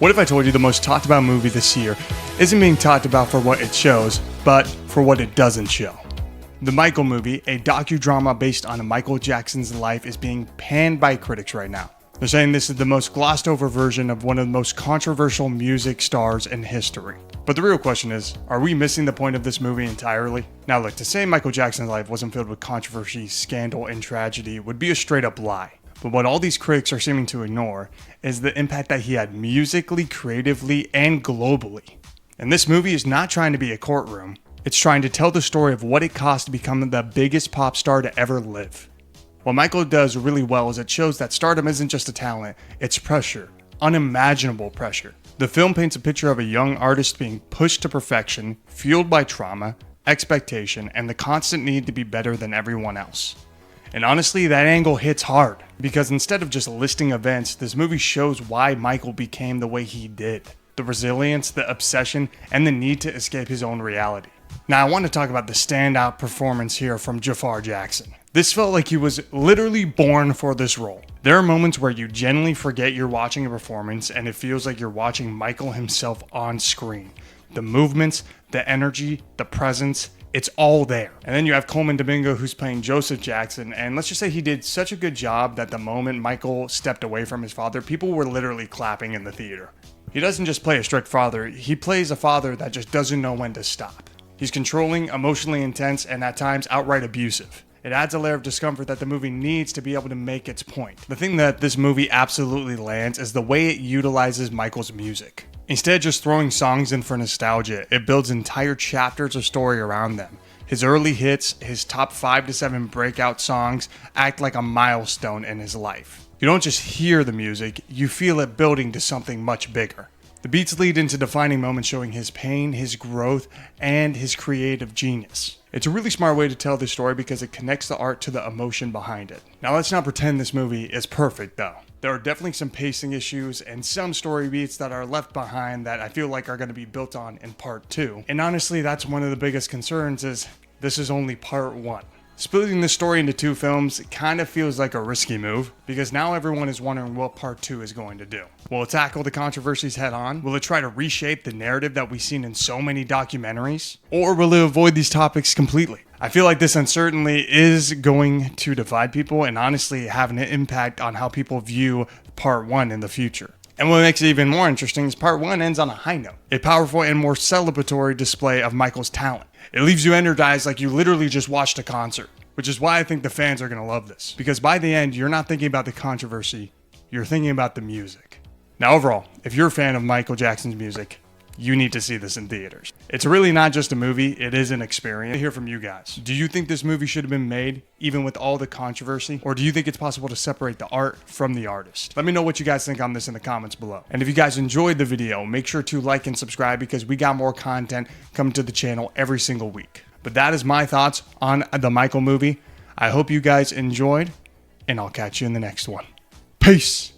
What if I told you the most talked about movie this year isn't being talked about for what it shows, but for what it doesn't show? The Michael movie, a docudrama based on Michael Jackson's life, is being panned by critics right now. They're saying this is the most glossed over version of one of the most controversial music stars in history. But the real question is, are we missing the point of this movie entirely? Now look, to say Michael Jackson's life wasn't filled with controversy, scandal, and tragedy would be a straight up lie. But what all these critics are seeming to ignore is the impact that he had musically, creatively, and globally. And this movie is not trying to be a courtroom. It's trying to tell the story of what it cost to become the biggest pop star to ever live. What Michael does really well is it shows that stardom isn't just a talent, it's pressure. Unimaginable pressure. The film paints a picture of a young artist being pushed to perfection, fueled by trauma, expectation, and the constant need to be better than everyone else. And honestly, that angle hits hard, because instead of just listing events, this movie shows why Michael became the way he did. The resilience, the obsession, and the need to escape his own reality. Now I want to talk about the standout performance here from Jafar Jackson. This felt like he was literally born for this role. There are moments where you genuinely forget you're watching a performance and it feels like you're watching Michael himself on screen. The movements, the energy, the presence, it's all there. And then you have Coleman Domingo, who's playing Joseph Jackson, and let's just say he did such a good job that the moment Michael stepped away from his father, people were literally clapping in the theater. He doesn't just play a strict father, he plays a father that just doesn't know when to stop. He's controlling, emotionally intense, and at times outright abusive. It adds a layer of discomfort that the movie needs to be able to make its point. The thing that this movie absolutely lands is the way it utilizes Michael's music. Instead of just throwing songs in for nostalgia, it builds entire chapters of story around them. His early hits, his top 5 to 7 breakout songs, act like a milestone in his life. You don't just hear the music, you feel it building to something much bigger. The beats lead into defining moments showing his pain, his growth, and his creative genius. It's a really smart way to tell this story because it connects the art to the emotion behind it. Now let's not pretend this movie is perfect though. There are definitely some pacing issues and some story beats that are left behind that I feel like are going to be built on in part 2. And honestly, that's one of the biggest concerns is this is only part 1. Splitting this story into 2 films kind of feels like a risky move because now everyone is wondering what part 2 is going to do. Will it tackle the controversies head on? Will it try to reshape the narrative that we've seen in so many documentaries? Or will it avoid these topics completely? I feel like this uncertainty is going to divide people and honestly have an impact on how people view part 1 in the future. And what makes it even more interesting is part 1 ends on a high note, a powerful and more celebratory display of Michael's talent. It leaves you energized like you literally just watched a concert, which is why I think the fans are going to love this. Because by the end, you're not thinking about the controversy, you're thinking about the music. Now overall, if you're a fan of Michael Jackson's music, you need to see this in theaters. It's really not just a movie, it is an experience. I hear from you guys. Do you think this movie should have been made, even with all the controversy? Or do you think it's possible to separate the art from the artist? Let me know what you guys think on this in the comments below. And if you guys enjoyed the video, make sure to like and subscribe because we got more content coming to the channel every single week. But that is my thoughts on the Michael movie. I hope you guys enjoyed, and I'll catch you in the next one. Peace!